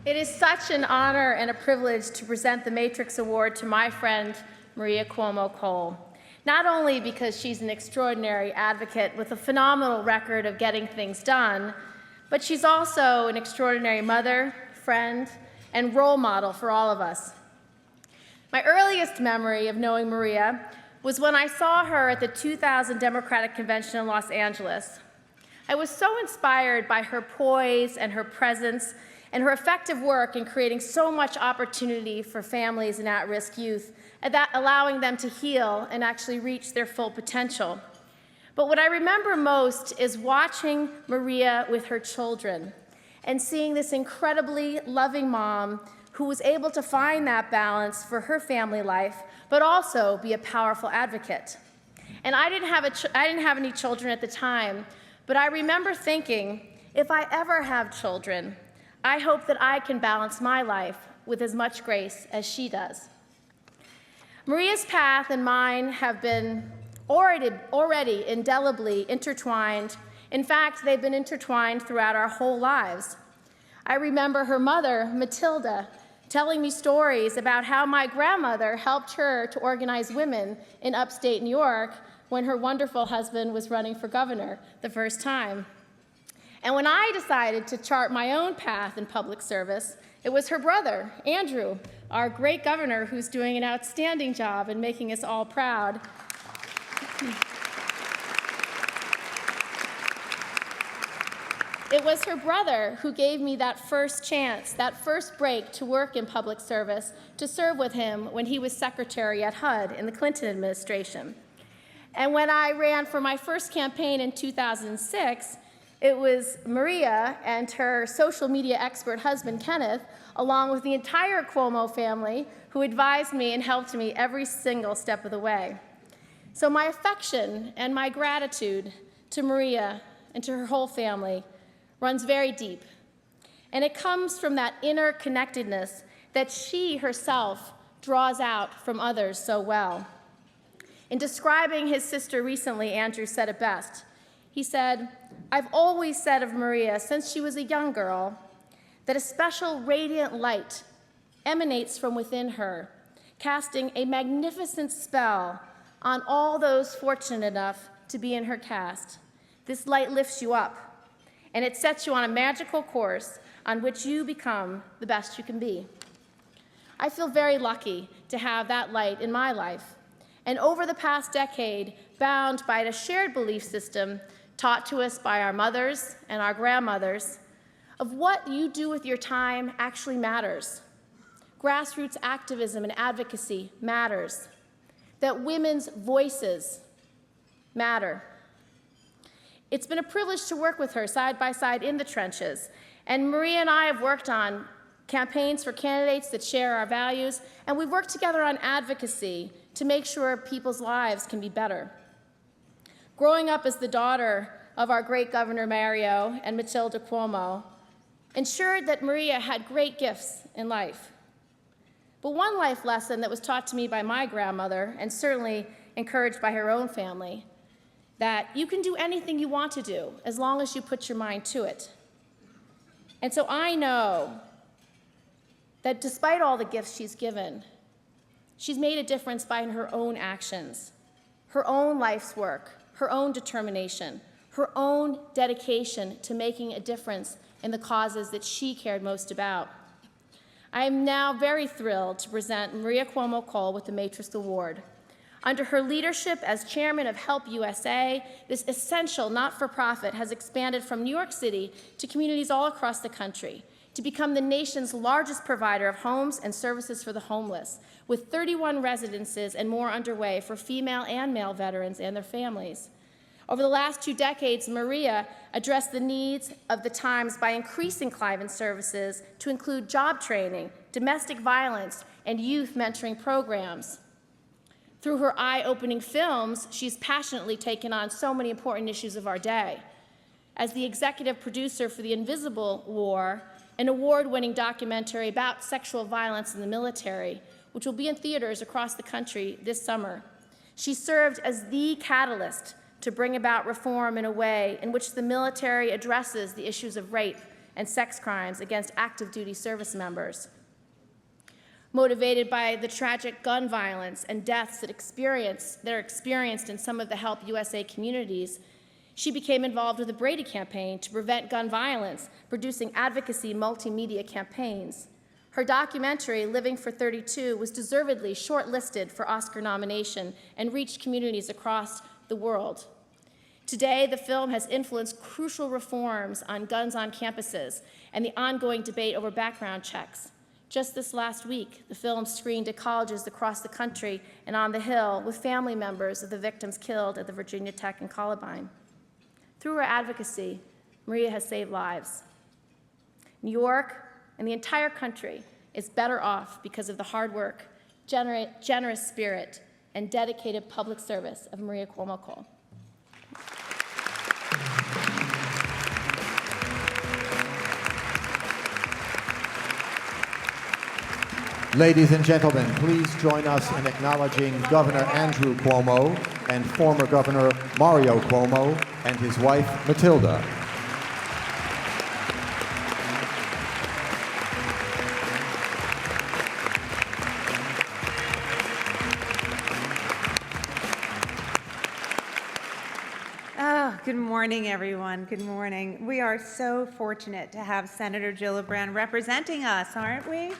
It is such an honor and a privilege to present the Matrix Award to my friend, Maria Cuomo Cole. Not only because she's an extraordinary advocate with a phenomenal record of getting things done, but she's also an extraordinary mother, friend, and role model for all of us. My earliest memory of knowing Maria was when I saw her at the 2000 Democratic Convention in Los Angeles. I was so inspired by her poise and her presence and her effective work in creating so much opportunity for families and at-risk youth, and that allowing them to heal and actually reach their full potential. But what I remember most is watching Maria with her children and seeing this incredibly loving mom who was able to find that balance for her family life, but also be a powerful advocate. And I didn't have any children at the time, but I remember thinking, if I ever have children, I hope that I can balance my life with as much grace as she does. Maria's path and mine have been already indelibly intertwined. In fact, they've been intertwined throughout our whole lives. I remember her mother, Matilda, telling me stories about how my grandmother helped her to organize women in upstate New York when her wonderful husband was running for governor the first time. And when I decided to chart my own path in public service, it was her brother, Andrew, our great governor, who's doing an outstanding job and making us all proud. It was her brother who gave me that first chance, that first break to work in public service, to serve with him when he was secretary at HUD in the Clinton administration. And when I ran for my first campaign in 2006, it was Maria and her social media expert husband, Kenneth, along with the entire Cuomo family, who advised me and helped me every single step of the way. So my affection and my gratitude to Maria and to her whole family runs very deep. And it comes from that inner connectedness that she herself draws out from others so well. In describing his sister recently, Andrew said it best. He said, "I've always said of Maria since she was a young girl that a special radiant light emanates from within her, casting a magnificent spell on all those fortunate enough to be in her cast. This light lifts you up, and it sets you on a magical course on which you become the best you can be." I feel very lucky to have that light in my life, and over the past decade, bound by a shared belief system taught to us by our mothers and our grandmothers of what you do with your time actually matters. Grassroots activism and advocacy matters. That women's voices matter. It's been a privilege to work with her side by side in the trenches, and Maria and I have worked on campaigns for candidates that share our values, and we've worked together on advocacy to make sure people's lives can be better. Growing up as the daughter of our great Governor Mario and Matilda Cuomo ensured that Maria had great gifts in life. But one life lesson that was taught to me by my grandmother, and certainly encouraged by her own family, that you can do anything you want to do as long as you put your mind to it. And so I know that despite all the gifts she's given, she's made a difference by her own actions, her own life's work, her own determination, her own dedication to making a difference in the causes that she cared most about. I am now very thrilled to present Maria Cuomo Cole with the Matrix Award. Under her leadership as chairman of Help USA, this essential not-for-profit has expanded from New York City to communities all across the country to become the nation's largest provider of homes and services for the homeless, with 31 residences and more underway for female and male veterans and their families. Over the last 2 decades, Maria addressed the needs of the times by increasing climate services to include job training, domestic violence, and youth mentoring programs. Through her eye-opening films, she's passionately taken on so many important issues of our day. As the executive producer for The Invisible War, an award-winning documentary about sexual violence in the military, which will be in theaters across the country this summer, she served as the catalyst to bring about reform in a way in which the military addresses the issues of rape and sex crimes against active duty service members. Motivated by the tragic gun violence and deaths that are experienced in some of the Help USA communities, she became involved with the Brady campaign to prevent gun violence, producing advocacy multimedia campaigns. Her documentary, Living for 32, was deservedly shortlisted for Oscar nomination and reached communities across the world. Today, the film has influenced crucial reforms on guns on campuses and the ongoing debate over background checks. Just this last week, the film screened at colleges across the country and on the Hill with family members of the victims killed at the Virginia Tech and Columbine. Through her advocacy, Maria has saved lives. New York and the entire country is better off because of the hard work, generous spirit, and dedicated public service of Maria Cuomo. Ladies and gentlemen, please join us in acknowledging Governor Andrew Cuomo and former Governor Mario Cuomo and his wife, Matilda. Good morning, everyone. Good morning. We are so fortunate to have Senator Gillibrand representing us, aren't we?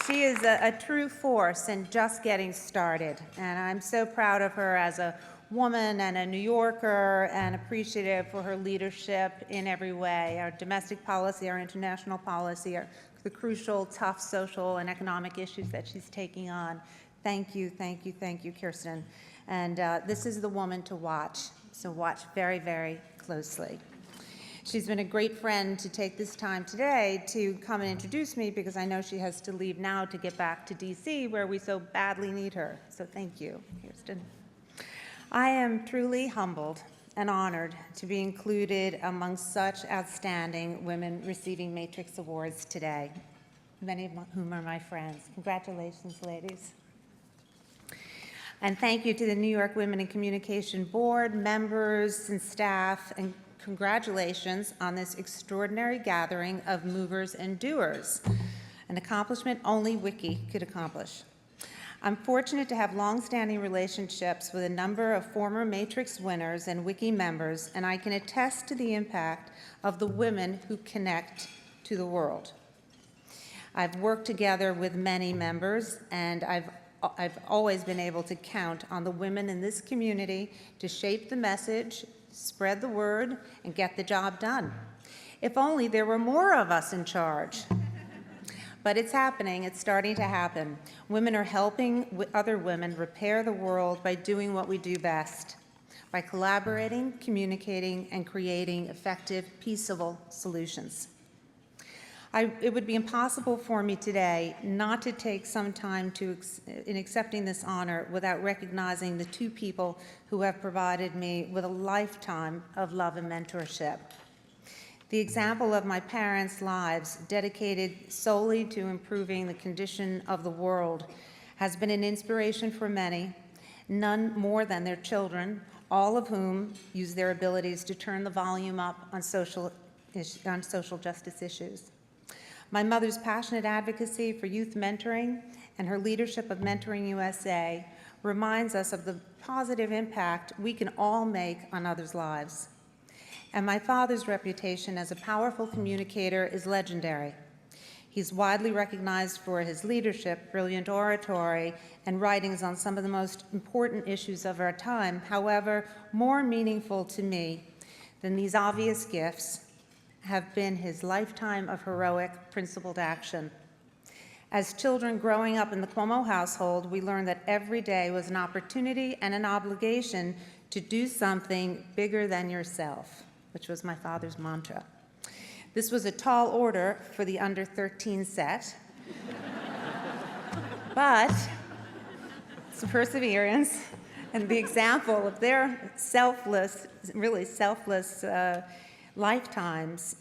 She is a true force and just getting started, and I'm so proud of her as a woman and a New Yorker and appreciative for her leadership in every way, our domestic policy, our international policy, the crucial, tough social and economic issues that she's taking on. Thank you, thank you, thank you, Kirsten. And this is the woman to watch, so watch very, very closely. She's been a great friend to take this time today to come and introduce me because I know she has to leave now to get back to DC where we so badly need her. So thank you, Kirsten. I am truly humbled and honored to be included among such outstanding women receiving Matrix Awards today, many of whom are my friends. Congratulations, ladies. And thank you to the New York Women in Communication Board, members and staff, and congratulations on this extraordinary gathering of movers and doers, an accomplishment only Wiki could accomplish. I'm fortunate to have long-standing relationships with a number of former Matrix winners and Wiki members, and I can attest to the impact of the women who connect to the world. I've worked together with many members, and I've always been able to count on the women in this community to shape the message, spread the word, and get the job done. If only there were more of us in charge. But it's happening, it's starting to happen. Women are helping other women repair the world by doing what we do best, by collaborating, communicating, and creating effective, peaceable solutions. It would be impossible for me today not to take some time in accepting this honor without recognizing the two people who have provided me with a lifetime of love and mentorship. The example of my parents' lives, dedicated solely to improving the condition of the world, has been an inspiration for many, none more than their children, all of whom use their abilities to turn the volume up on social justice issues. My mother's passionate advocacy for youth mentoring and her leadership of Mentoring USA reminds us of the positive impact we can all make on others' lives. And my father's reputation as a powerful communicator is legendary. He's widely recognized for his leadership, brilliant oratory, and writings on some of the most important issues of our time. However, more meaningful to me than these obvious gifts have been his lifetime of heroic, principled action. As children growing up in the Cuomo household, we learned that every day was an opportunity and an obligation to do something bigger than yourself, which was my father's mantra. This was a tall order for the under 13 set, but some perseverance and the example of their really selfless lifetimes,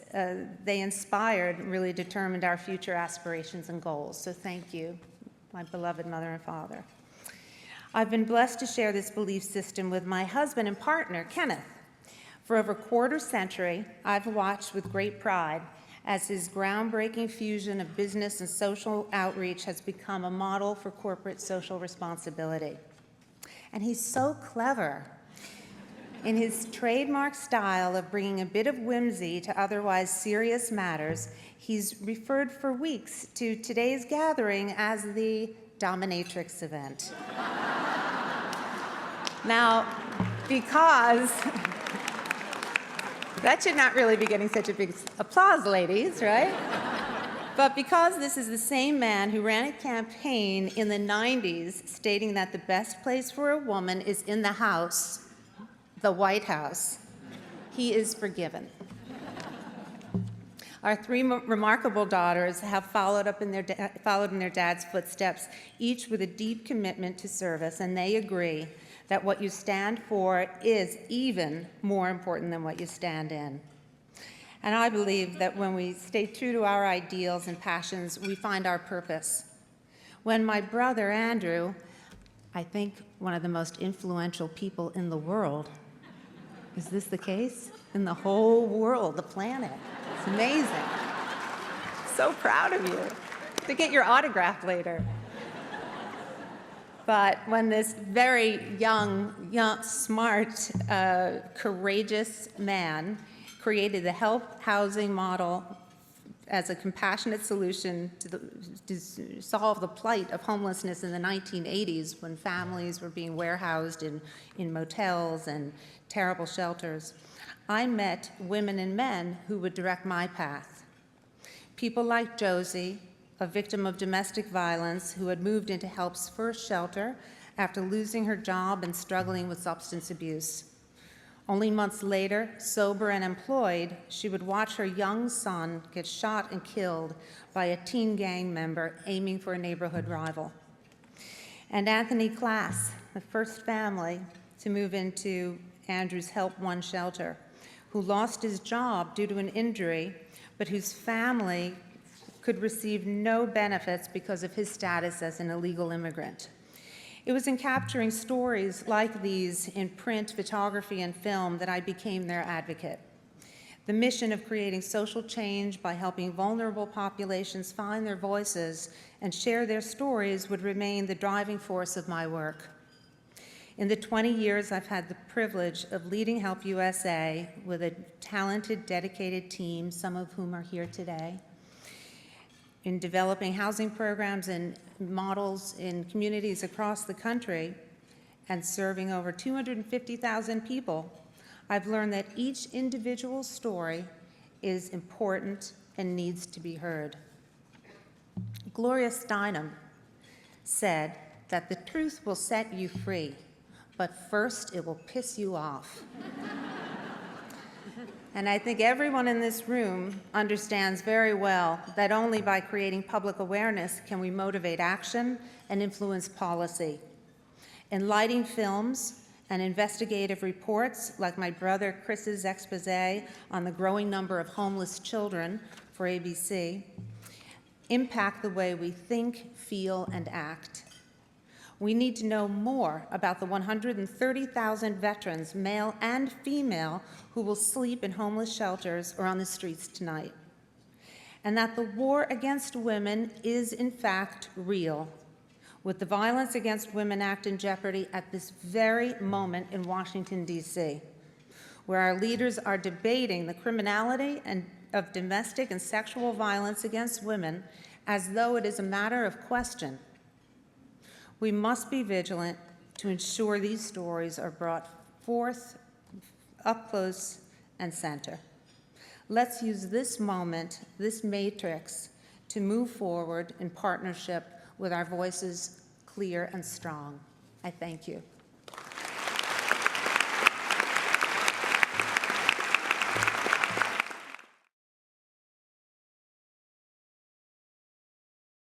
they inspired and really determined our future aspirations and goals. So thank you, my beloved mother and father. I've been blessed to share this belief system with my husband and partner, Kenneth. For over a quarter century, I've watched with great pride as his groundbreaking fusion of business and social outreach has become a model for corporate social responsibility. And he's so clever. In his trademark style of bringing a bit of whimsy to otherwise serious matters, he's referred for weeks to today's gathering as the dominatrix event. Now, because that should not really be getting such a big applause, ladies, right? But because this is the same man who ran a campaign in the 90s stating that the best place for a woman is in the house, the White House, he is forgiven. Our three remarkable daughters have followed in their dad's footsteps, each with a deep commitment to service, and they agree that what you stand for is even more important than what you stand in. And I believe that when we stay true to our ideals and passions, we find our purpose. When my brother, Andrew, I think one of the most influential people in the world, is this the case? In the whole world, the planet. It's amazing. So proud of you. To get your autograph later. But when this very young, smart, courageous man created the help housing model as a compassionate solution to solve the plight of homelessness in the 1980s when families were being warehoused in motels and terrible shelters, I met women and men who would direct my path. People like Josie, a victim of domestic violence who had moved into HELP's first shelter after losing her job and struggling with substance abuse. Only months later, sober and employed, she would watch her young son get shot and killed by a teen gang member aiming for a neighborhood rival. And Anthony Class, the first family to move into Andrew's Help One shelter, who lost his job due to an injury, but whose family could receive no benefits because of his status as an illegal immigrant. It was in capturing stories like these in print, photography, and film that I became their advocate. The mission of creating social change by helping vulnerable populations find their voices and share their stories would remain the driving force of my work. In the 20 years I've had the privilege of leading Help USA with a talented, dedicated team, some of whom are here today, in developing housing programs and models in communities across the country and serving over 250,000 people, I've learned that each individual story is important and needs to be heard. Gloria Steinem said that the truth will set you free, but first it will piss you off. And I think everyone in this room understands very well that only by creating public awareness can we motivate action and influence policy. In lighting films and investigative reports, like my brother Chris's expose on the growing number of homeless children for ABC, impact the way we think, feel, and act. We need to know more about the 130,000 veterans, male and female, who will sleep in homeless shelters or on the streets tonight. And that the war against women is, in fact, real, with the Violence Against Women Act in jeopardy at this very moment in Washington, D.C., where our leaders are debating the criminality of domestic and sexual violence against women as though it is a matter of question. We must be vigilant to ensure these stories are brought forth up close and center. Let's use this moment, this matrix, to move forward in partnership with our voices clear and strong. I thank you.